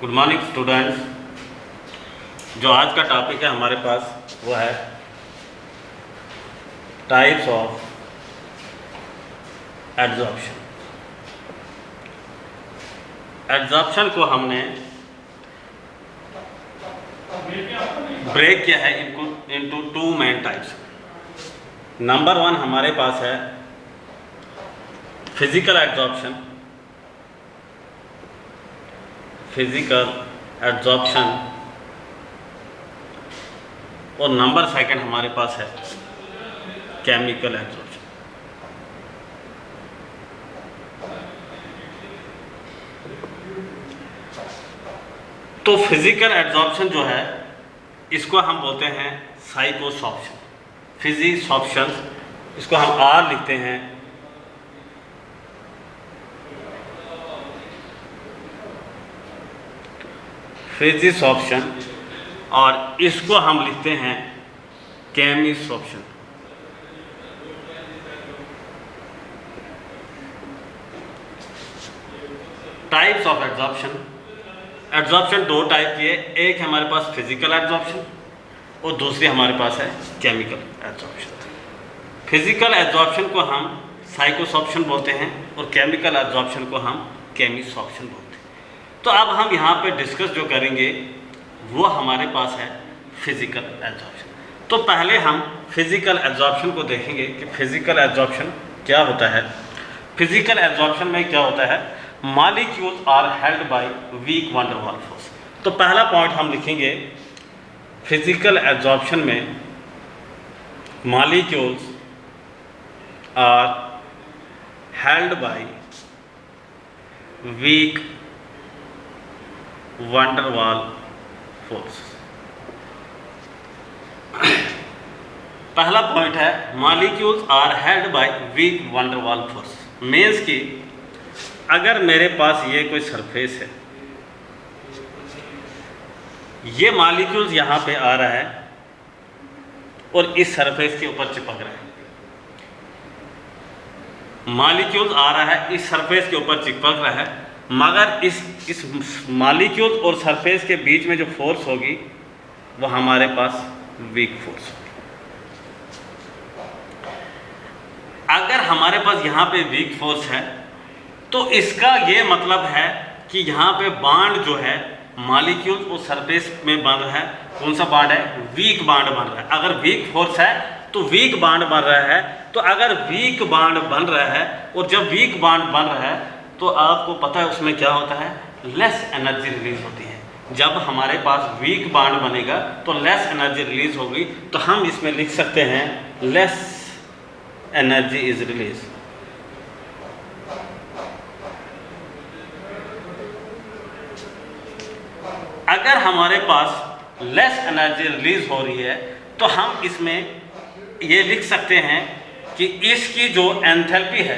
Good morning students. जो आज का टॉपिक है हमारे पास वो है टाइप्स ऑफ एड्जॉर्प्शन। एड्जॉर्प्शन को हमने ब्रेक किया है into two main types. Number one हमारे पास है फिजिकल एड्जॉर्प्शन। फिजिकल एड्जॉर्प्शन और नंबर सेकंड हमारे पास है केमिकल एड्जॉर्प्शन। तो फिजिकल एड्जॉर्प्शन जो है इसको हम बोलते हैं साइकोसॉर्प्शन, फिजिसॉर्प्शन, इसको हम आर लिखते हैं। फिजिसॉर्प्शन और इसको हम लिखते हैं chemisorption. Types of adsorption. Adsorption दो टाइप की है, एक है हमारे पास फिजिकल एड्जॉर्प्शन और दूसरी हमारे पास है केमिकल एड्जॉर्प्शन। फिजिकल एड्जॉर्प्शन को हम साइकोसॉर्प्शन बोलते हैं और केमिकल एड्जॉर्प्शन को हम केमिसॉर्प्शन बोलते हैं। तो अब हम यहाँ पे डिस्कस जो करेंगे वो हमारे पास है फिजिकल एड्जॉर्प्शन। तो पहले हम फिजिकल एड्जॉर्प्शन को देखेंगे कि फिजिकल एड्जॉर्प्शन क्या होता है। फिजिकल एड्जॉर्प्शन में क्या होता है, molecules are held by weak van der Waals force. तो पहला पॉइंट हम लिखेंगे फिजिकल एड्जॉर्प्शन में molecules are held by weak van der Waals force. पहला पॉइंट है molecules are held by weak van der Waals force. Means कि अगर मेरे पास ये कोई सरफेस है, ये मॉलिक्यूल्स यहाँ पे आ रहा है और इस सरफेस के ऊपर चिपक रहा है। मॉलिक्यूल्स आ रहा है, इस सरफेस के ऊपर चिपक रहा है, मगर इस मॉलिक्यूल और सरफेस के बीच में जो फोर्स होगी वो हमारे पास वीक फोर्स होगी। अगर हमारे पास यहाँ पे वीक फोर्स है तो इसका ये मतलब है कि यहाँ पे बॉन्ड जो है मॉलिक्यूल और सरफेस में बन रहा है, कौन सा बॉन्ड है, वीक बॉन्ड बन रहा है। अगर वीक फोर्स है तो वीक बॉन्ड बन रहा है। तो अगर वीक बॉन्ड बन रहा है और जब वीक बॉन्ड बन रहा है तो आपको पता है उसमें क्या होता है, लेस एनर्जी रिलीज होती है। जब हमारे पास वीक बॉन्ड बनेगा तो लेस एनर्जी रिलीज होगी। तो हम इसमें लिख सकते हैं लेस एनर्जी इज रिलीज। अगर हमारे पास लेस एनर्जी रिलीज हो रही है तो हम इसमें ये लिख सकते हैं कि इसकी जो एंथैल्पी है,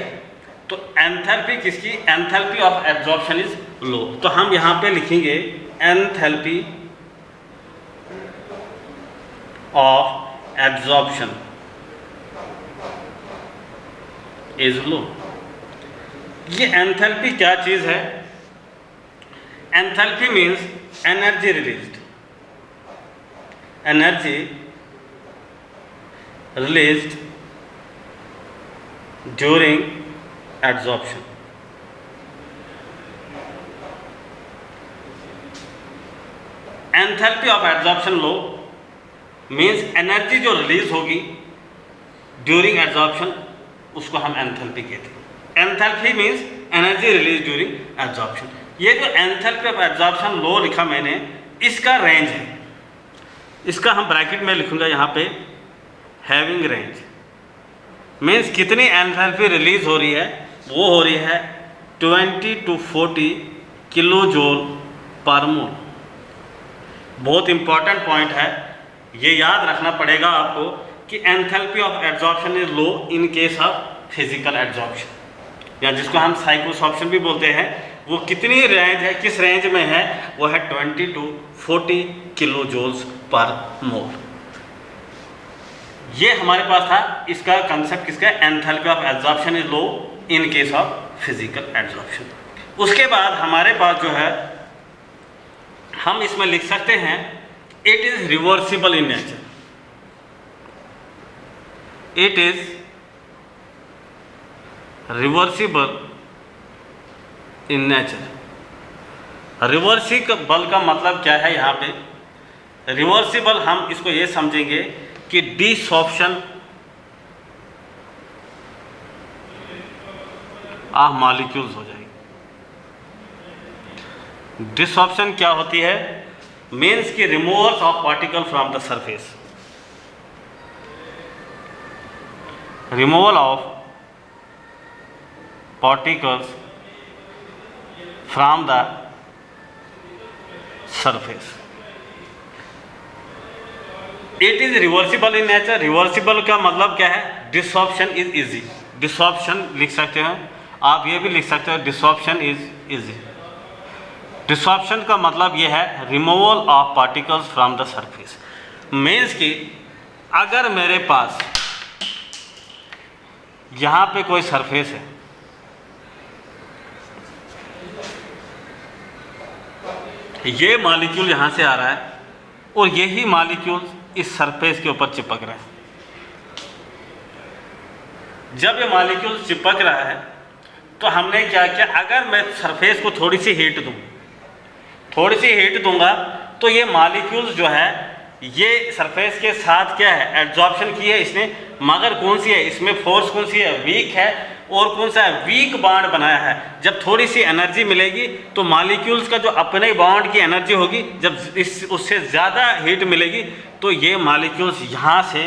तो एंथैल्पी किसकी, एंथैल्पी ऑफ एब्जॉर्प्शन इज लो। तो हम यहाँ पे लिखेंगे एंथैल्पी ऑफ एब्जॉर्प्शन इज लो। ये एंथैल्पी क्या चीज़ है, enthalpy means energy released, energy released during adsorption. Enthalpy of adsorption low means energy जो रिलीज होगी ड्यूरिंग एड्जॉर्प्शन, उसको हम एंथैल्पी कहते हैं। Enthalpy means energy release during adsorption. ये जो एंथैल्पी ऑफ एड्जॉर्प्शन लो लिखा मैंने, इसका रेंज है, इसका हम ब्रैकेट में लिखूंगा यहाँ पे हैविंग रेंज। मीन्स कितनी एंथैल्पी रिलीज हो रही है, वो हो रही है 20 to 40 किलो जूल पर मोल। बहुत इंपॉर्टेंट पॉइंट है, ये याद रखना पड़ेगा आपको कि enthalpy of adsorption is low in case of physical adsorption, या जिसको हम साइकोसॉर्प्शन भी बोलते हैं। वो कितनी रेंज है, किस रेंज में है, वो है 20 to 40 किलो जूल्स पर मोल। ये हमारे पास था, इसका कंसेप्ट किसका, enthalpy of absorption is low in case of physical absorption. उसके बाद हमारे पास जो है हम इसमें लिख सकते हैं it is reversible in nature, it is reversible in nature. Reversible का मतलब क्या है? यहाँ पे रिवर्सिबल हम इसको ये समझेंगे कि डिसॉर्प्शन ऑफ मॉलिक्यूल्स हो जाएगी। डिसऑप्शन क्या होती है? मीन्स की removal of particle from the surface, removal of particles from the surface. It is reversible in nature. Reversible का मतलब क्या है? Desorption is easy. डिसऑप्शन लिख सकते हैं, आप ये भी लिख सकते हो डिसऑप्शन इज इजी। डिसऑप्शन का मतलब ये है removal of particles from the surface. Means कि अगर मेरे पास यहाँ पे कोई सरफेस है, ये मॉलिक्यूल यहाँ से आ रहा है और यही मॉलिक्यूल इस सरफेस के ऊपर चिपक रहा है। जब ये मॉलिक्यूल चिपक रहा है तो हमने क्या किया? अगर मैं सरफेस को थोड़ी सी हीट दूँ, थोड़ी सी हीट दूंगा तो ये मॉलिक्यूल्स जो है ये सरफेस के साथ क्या है? एब्जॉर्प्शन की है इसने, मगर कौन सी है? इसमें फोर्स कौन सी है? वीक है। और कौन सा है? वीक बॉन्ड बनाया है। जब थोड़ी सी एनर्जी मिलेगी तो मॉलिक्यूल्स का जो अपने बॉन्ड की एनर्जी होगी, जब उससे ज़्यादा हीट मिलेगी तो ये मॉलिक्यूल्स यहाँ से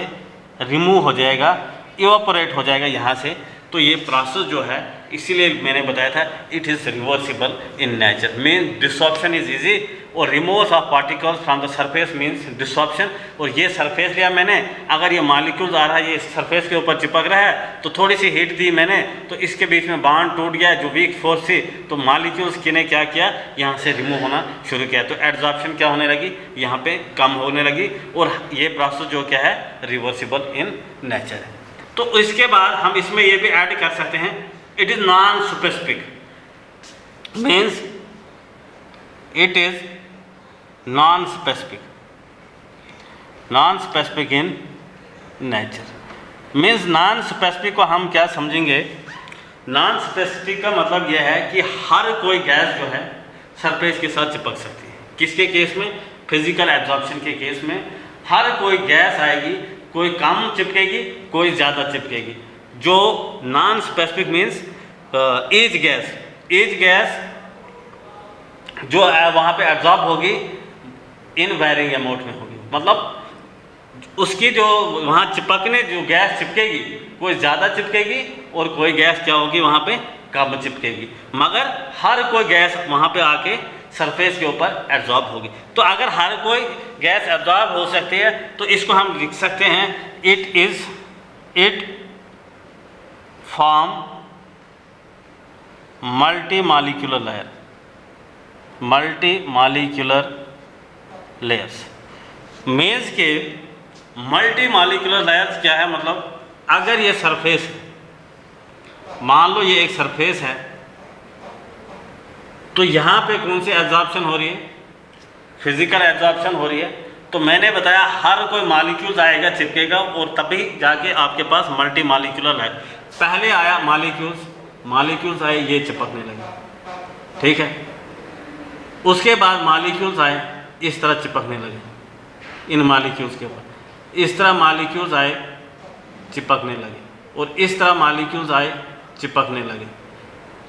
रिमूव हो जाएगा, इवापोरेट हो जाएगा यहाँ से। तो ये प्रोसेस जो है, इसीलिए मैंने बताया था it is reversible in nature. Mean desorption is easy और removal of particles from the surface means desorption. और ये सरफेस लिया मैंने, अगर ये मॉलिक्यूल्स आ रहा है, ये सरफेस के ऊपर चिपक रहा है, तो थोड़ी सी हीट दी मैंने तो इसके बीच में बॉन्ड टूट गया, जो वीक फोर्स थी, तो मॉलिक्यूल्स ने क्या किया? यहाँ से रिमूव होना शुरू किया। तो एब्जॉर्प्शन क्या होने लगी? यहाँ पे कम होने लगी। और ये प्रोसेस जो क्या है? रिवर्सिबल इन नेचर है। तो इसके बाद हम इसमें ये भी ऐड कर सकते हैं it is non specific. Means it is non specific, non specific in nature. Means non specific को हम क्या समझेंगे? नॉन स्पेसिफिक का मतलब यह है कि हर कोई गैस जो है सरफेस के साथ चिपक सकती है। किसके केस में? फिजिकल एब्जॉर्प्शन के केस में हर कोई गैस आएगी, कोई कम चिपकेगी, कोई ज़्यादा चिपकेगी। जो non specific means as gas, as gas जो वहाँ पे एब्जॉर्ब होगी इन वेरिंग अमाउंट में होगी। मतलब उसकी जो वहाँ चिपकने जो गैस चिपकेगी, कोई ज़्यादा चिपकेगी और कोई गैस क्या होगी वहाँ पे? कम चिपकेगी। मगर हर कोई गैस वहाँ पे आके सरफेस के ऊपर एब्जॉर्ब होगी। तो अगर हर कोई गैस एब्जॉर्ब हो सकती है तो इसको हम लिख सकते हैं it form multi molecular layer, multi molecular layers. Means के मल्टी मॉलिक्यूलर लेयर्स क्या है? मतलब अगर ये सरफेस है, मान लो ये एक सरफेस है, तो यहाँ पे कौन सी एब्जॉर्प्शन हो रही है? फिजिकल एब्जॉर्प्शन हो रही है। तो मैंने बताया हर कोई मॉलिक्यूल्स आएगा, चिपकेगा और तभी जाके आपके पास मल्टी मॉलिक्यूलर है। पहले आया मॉलिक्यूल्स आए, ये चिपकने लगे, ठीक है। उसके बाद मॉलिक्यूल्स आए, इस तरह चिपकने लगे इन मॉलिक्यूल्स के ऊपर। इस तरह मॉलिक्यूल्स आए, चिपकने लगे, और इस तरह मॉलिक्यूल्स आए, चिपकने लगे।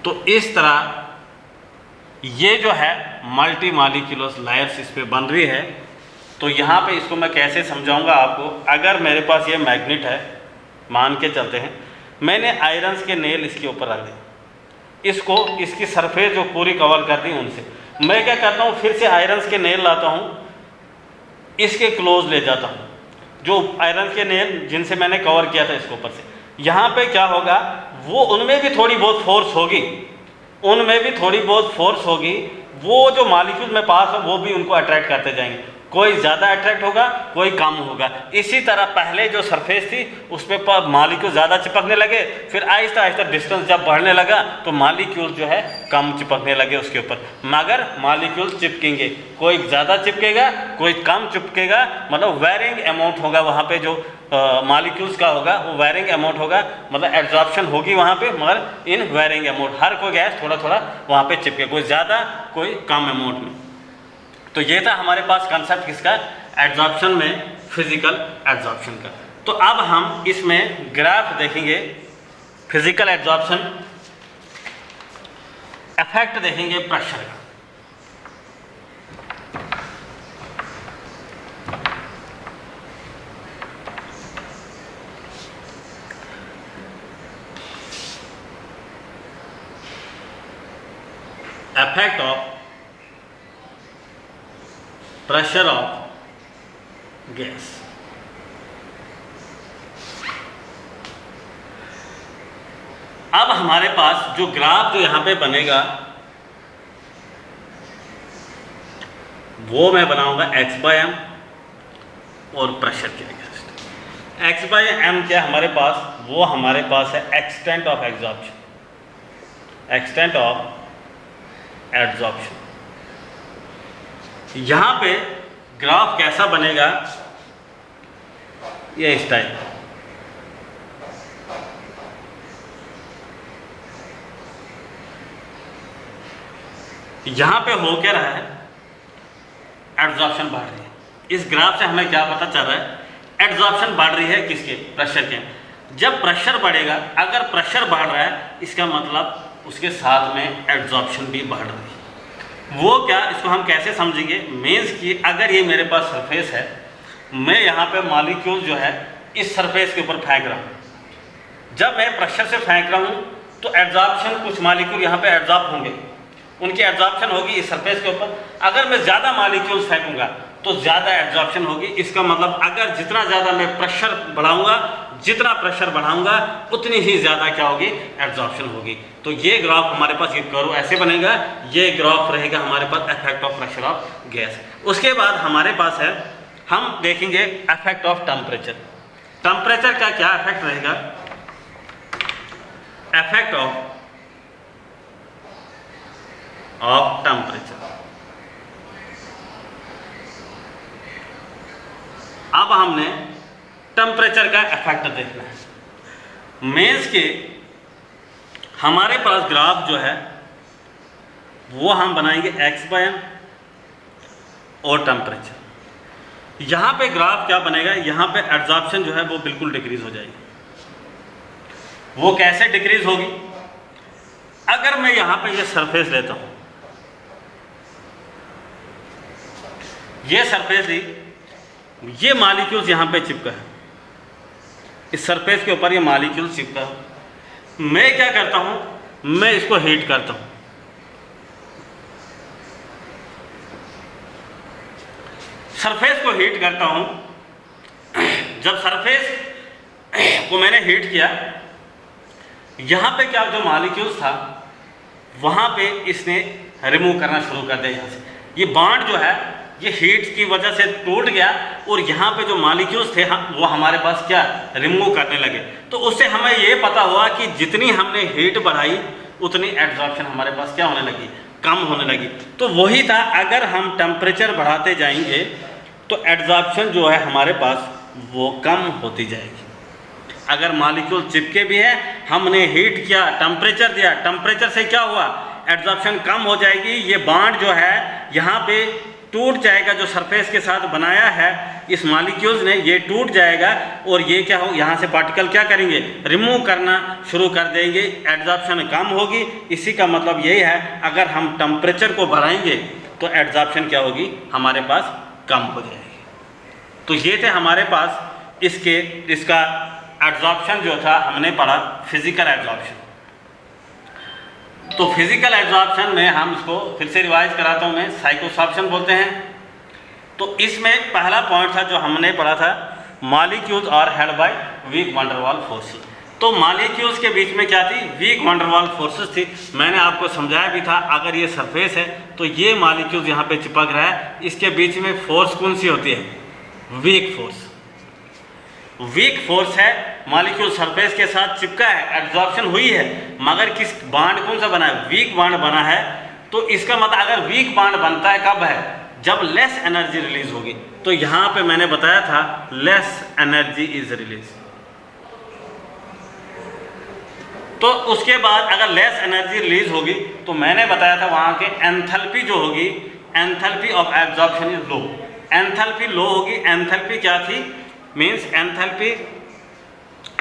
तो इस तरह ये जो है मल्टी मॉलिक्यूलर लेयर्स इस पे बन रही है। तो यहाँ पे इसको मैं कैसे समझाऊंगा आपको? अगर मेरे पास ये मैग्नेट है, मान के चलते हैं मैंने आयरन्स के नेल इसके ऊपर रख दिए, इसको इसकी सरफेस जो पूरी कवर कर दी उनसे मैं क्या करता हूँ, फिर से आयरन्स के नेल लाता हूँ, इसके क्लोज ले जाता हूँ, जो आयरन्स के नेल जिनसे मैंने कवर किया था इसके ऊपर से। यहाँ पे क्या होगा, वो उनमें भी थोड़ी बहुत फोर्स होगी, वो जो मॉलिक्यूल में पास है वो भी उनको अट्रैक्ट करते जाएंगे। कोई ज़्यादा अट्रैक्ट होगा, कोई कम होगा। इसी तरह पहले जो सरफेस थी उस पर मालिक्यूल ज़्यादा चिपकने लगे, फिर आहिस्ता आहिस्ता डिस्टेंस जब बढ़ने लगा तो मालिक्यूल जो है कम चिपकने लगे उसके ऊपर, मगर मालिक्यूल चिपकेंगे, कोई ज़्यादा चिपकेगा, कोई कम चिपकेगा, मतलब वेरिंग अमाउंट होगा वहाँ पे जो मालिक्यूल्स का होगा वो वेरिंग अमाउंट होगा, मतलब एब्जॉर्प्शन होगी वहाँ पे, मगर इन वेरिंग अमाउंट, हर कोई गैस थोड़ा थोड़ा वहाँ पे चिपके, कोई ज़्यादा कोई कम अमाउंट में। तो ये था हमारे पास कंसेप्ट किसका, एब्जॉर्प्शन में, फिजिकल एब्जॉर्प्शन का। तो अब हम इसमें ग्राफ देखेंगे, फिजिकल एब्जॉर्प्शन, इफेक्ट देखेंगे प्रेशर का। effect of pressure of gas। अब हमारे पास जो ग्राफ जो यहाँ पे बनेगा वो मैं बनाऊंगा x/m और प्रेशर के अगेंस्ट। x/m क्या हमारे पास, वो हमारे पास है extent of absorption, extent of absorption. यहाँ पे ग्राफ कैसा बनेगा, ये इस टाइप, यहाँ पे हो क्या रहा है, एब्जॉर्प्शन बढ़ रही है। इस ग्राफ से हमें क्या पता चल रहा है, एब्जॉर्प्शन बढ़ रही है किसके, प्रेशर के। जब प्रेशर बढ़ेगा, अगर प्रेशर बढ़ रहा है इसका मतलब उसके साथ में एब्जॉर्प्शन भी बढ़ रही है। वो क्या, इसको हम कैसे समझेंगे, मीन्स कि अगर ये मेरे पास सरफेस है, मैं यहाँ पे मॉलिक्यूल जो है इस सरफेस के ऊपर फेंक रहा हूँ, जब मैं प्रेशर से फेंक रहा हूँ तो एब्जॉर्प्शन, कुछ मॉलिक्यूल यहाँ पे एब्जॉर्ब होंगे, उनकी एब्जॉर्प्शन होगी इस सरफेस के ऊपर। अगर मैं ज़्यादा मॉलिक्यूल्स फेंकूंगा तो ज़्यादा एब्जॉर्प्शन होगी। इसका मतलब अगर जितना ज़्यादा मैं प्रेशर बढ़ाऊंगा, जितना प्रेशर बढ़ाऊंगा उतनी ही ज़्यादा क्या होगी, एब्जॉर्प्शन होगी। तो ये ग्राफ हमारे पास, ये कर्व ऐसे बनेगा, ये ग्राफ रहेगा हमारे पास effect of pressure of gas. उसके बाद हमारे पास है, हम देखेंगे इफेक्ट ऑफ टेम्परेचर। टेम्परेचर का क्या इफेक्ट रहेगा, इफेक्ट ऑफ टेम्परेचर। अब हमने टेम्परेचर का इफेक्ट देखना है। मेंस के हमारे पास ग्राफ जो है वो हम बनाएंगे x/m और टेम्परेचर। यहाँ पे ग्राफ क्या बनेगा, यहाँ पे एब्जॉर्प्शन जो है वो बिल्कुल डिक्रीज हो जाएगी। वो कैसे डिक्रीज होगी, अगर मैं यहाँ पे ये सरफेस लेता हूँ, ये सरफेस ली, ये मॉलिक्यूल्स यहाँ पे चिपका है, इस सरफेस के ऊपर ये मॉलिक्यूल चिपका है। मैं क्या करता हूँ, मैं इसको हीट करता हूँ। सरफेस को हीट करता हूँ। जब सरफेस को मैंने हीट किया, यहाँ पे क्या जो मॉलिक्यूल्स था वहाँ पे इसने रिमूव करना शुरू कर दिया। यहाँ से ये बॉन्ड जो है ये हीट की वजह से टूट गया और यहाँ पे जो मॉलिक्यूल्स थे वो हमारे पास क्या, रिमूव करने लगे। तो उससे हमें ये पता हुआ कि जितनी हमने हीट बढ़ाई उतनी एब्जॉर्प्शन हमारे पास क्या होने लगी, कम होने लगी। तो वही था, अगर हम टेम्परेचर बढ़ाते जाएंगे तो एब्जॉर्प्शन जो है हमारे पास वो कम होती जाएगी। अगर मॉलिक्यूल चिपके भी है, हमने हीट किया, टेम्परेचर दिया, टेम्परेचर से क्या हुआ, एब्जॉर्प्शन कम हो जाएगी। ये बॉन्ड जो है यहाँ पे टूट जाएगा, जो सरफेस के साथ बनाया है इस मॉलिक्यूल्स ने, ये टूट जाएगा और ये क्या हो, यहाँ से पार्टिकल क्या करेंगे, रिमूव करना शुरू कर देंगे, एब्जॉर्प्शन कम होगी। इसी का मतलब यही है, अगर हम टेम्परेचर को बढ़ाएंगे तो एब्जॉर्प्शन क्या होगी, हमारे पास कम हो जाएगी। तो ये थे हमारे पास इसका एब्जॉर्प्शन जो था हमने पढ़ा, फिजिकल एब्जॉर्प्शन। तो फिजिकल एब्जॉर्प्शन में हम इसको फिर से रिवाइज कराता हूँ मैं, साइकोसॉर्प्शन बोलते हैं। तो इसमें पहला पॉइंट था जो हमने पढ़ा था, molecules are held by weak van der Waals force. तो मॉलिक्यूल्स के बीच में क्या थी, weak van der Waals forces थी। मैंने आपको समझाया भी था, अगर ये सरफेस है तो ये मॉलिक्यूल्स यहाँ पे चिपक रहा है, इसके बीच में फोर्स कौन सी होती है, वीक फोर्स। वीक फोर्स है, मॉलिक्यूल सरफेस के साथ चिपका है, एब्जॉर्प्शन हुई है, मगर किस बॉन्ड कौन सा बना है, वीक बॉन्ड बना है। तो इसका मतलब अगर वीक बॉन्ड बनता है कब है, जब लेस एनर्जी रिलीज होगी। तो यहाँ पे मैंने बताया था लेस एनर्जी इज रिलीज। तो उसके बाद अगर लेस एनर्जी रिलीज होगी तो मैंने बताया था वहाँ के एंथैल्पी जो होगी, enthalpy of absorption is low. Enthalpy low होगी। एंथैल्पी क्या थी, means enthalpy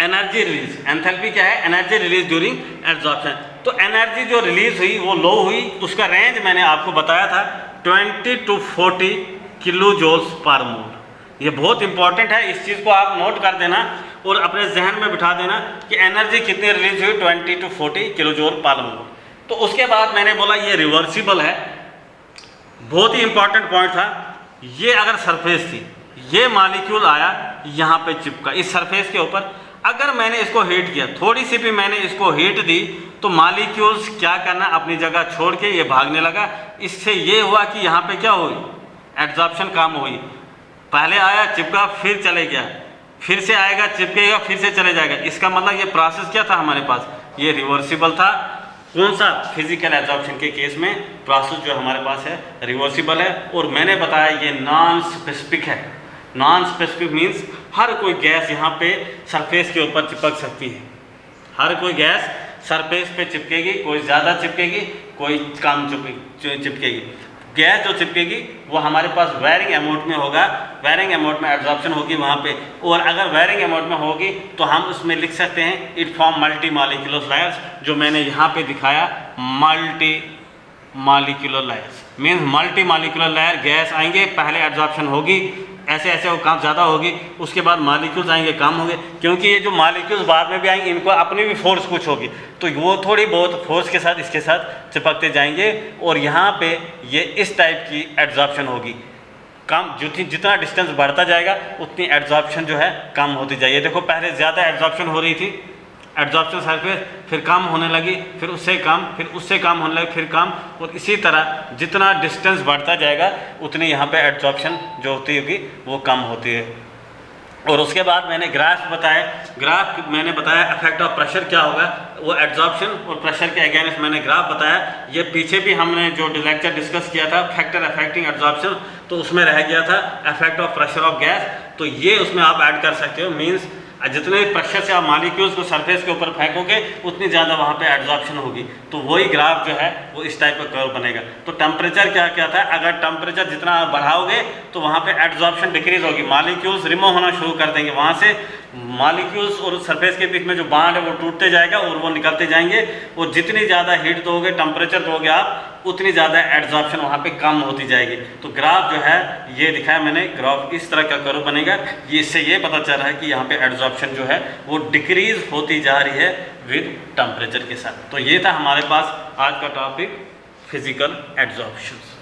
energy release. Enthalpy क्या है, एनर्जी रिलीज ड्यूरिंग एब्जॉर्प्शन। तो एनर्जी जो रिलीज हुई वो लो हुई, उसका रेंज मैंने आपको बताया था 20 to 40 किलो जूल्स पर मोल। ये बहुत इंपॉर्टेंट है, इस चीज़ को आप नोट कर देना और अपने जहन में बिठा देना कि एनर्जी कितनी रिलीज हुई, 20 to 40 किलो जूल पर मोल। तो उसके बाद मैंने बोला ये रिवर्सिबल है, बहुत ही इंपॉर्टेंट पॉइंट था। ये अगर सरफेस थी, ये मॉलिक्यूल आया यहाँ पे चिपका इस सरफेस के ऊपर, अगर मैंने इसको हीट किया, थोड़ी सी भी मैंने इसको हीट दी, तो मॉलिक्यूल्स क्या करना, अपनी जगह छोड़ के ये भागने लगा। इससे ये हुआ कि यहाँ पे क्या हुई, एब्जॉर्प्शन कम हुई। पहले आया चिपका, फिर चले गया, फिर से आएगा चिपकेगा, फिर से चले जाएगा। इसका मतलब ये प्रोसेस क्या था हमारे पास, ये रिवर्सिबल था। कौन सा, फिजिकल एब्जॉर्प्शन के केस में प्रोसेस जो हमारे पास है रिवर्सिबल है। और मैंने बताया ये नॉन स्पेसिफिक है। नॉन स्पेसिफिक मीन्स हर कोई गैस यहाँ पे सरफेस के ऊपर चिपक सकती है। हर कोई गैस सरफेस पे चिपकेगी, कोई ज़्यादा चिपकेगी, कोई कम चिपकेगी। गैस जो चिपकेगी वो हमारे पास वेरिंग अमाउंट में होगा, वेरिंग अमाउंट में एब्जॉर्प्शन होगी वहाँ पे। और अगर वेरिंग अमाउंट में होगी तो हम उसमें लिख सकते हैं it form multi molecular layers, जो मैंने यहाँ पे दिखाया multi molecular layers. Means multi molecular layer, gas आएंगे, पहले एब्जॉर्प्शन होगी, ऐसे ऐसे वो काम ज़्यादा होगी, उसके बाद मॉलिक्यूल्स आएंगे कम होंगे, क्योंकि ये जो मॉलिक्यूल्स बाद में भी आएंगे इनको अपनी भी फोर्स कुछ होगी, तो वो थोड़ी बहुत फोर्स के साथ इसके साथ चिपकते जाएंगे। और यहाँ पे ये इस टाइप की एब्जॉर्प्शन होगी। कम जितना डिस्टेंस बढ़ता जाएगा उतनी एब्जॉर्प्शन जो है कम होती जाएगी। देखो पहले ज़्यादा एब्जॉर्प्शन हो रही थी, एब्जॉर्प्शन सरफेस, फिर कम होने लगी, फिर उससे कम, फिर उससे कम होने लगी, फिर कम। और इसी तरह जितना डिस्टेंस बढ़ता जाएगा उतनी यहाँ पे एब्जॉर्प्शन जो होती होगी वो कम होती है। और उसके बाद मैंने ग्राफ बताया, ग्राफ मैंने बताया इफेक्ट ऑफ प्रेशर क्या होगा, वो एब्जॉर्प्शन और प्रेशर के अगेंस्ट मैंने ग्राफ बताया। ये पीछे भी हमने जो लेक्चर डिस्कस किया था फैक्टर अफेक्टिंग एब्जॉर्प्शन, तो उसमें रह गया था effect of pressure of gas, तो ये उसमें आप ऐड कर सकते हो। मीन्स जितने प्रेशर से आप मॉलिक्यूल्स को सरफेस के ऊपर फेंकोगे उतनी ज़्यादा वहाँ पे एब्जॉर्प्शन होगी, तो वही ग्राफ जो है वो इस टाइप का कर्व बनेगा। तो टेम्परेचर क्या क्या था, अगर टेम्परेचर जितना आप बढ़ाओगे तो वहाँ पे एब्जॉर्प्शन डिक्रीज होगी, मॉलिक्यूल्स रिमूव होना शुरू कर देंगे वहाँ से, मॉलिक्यूल्स और सरफेस के बीच में जो बॉन्ड है वो टूटते जाएगा और वो निकलते जाएंगे। और जितनी ज़्यादा हीट दोगे, टेम्परेचर दोगे आप, उतनी ज़्यादा एब्जॉर्प्शन वहाँ पे कम होती जाएगी। तो ग्राफ जो है ये दिखाया मैंने, ग्राफ इस तरह का कर्व बनेगा। ये इससे ये पता चल रहा है कि यहाँ पे एब्जॉर्प्शन जो है वो डिक्रीज होती जा रही है विद टेम्परेचर के साथ। तो ये था हमारे पास आज का टॉपिक, फिजिकल एब्जॉर्प्शन।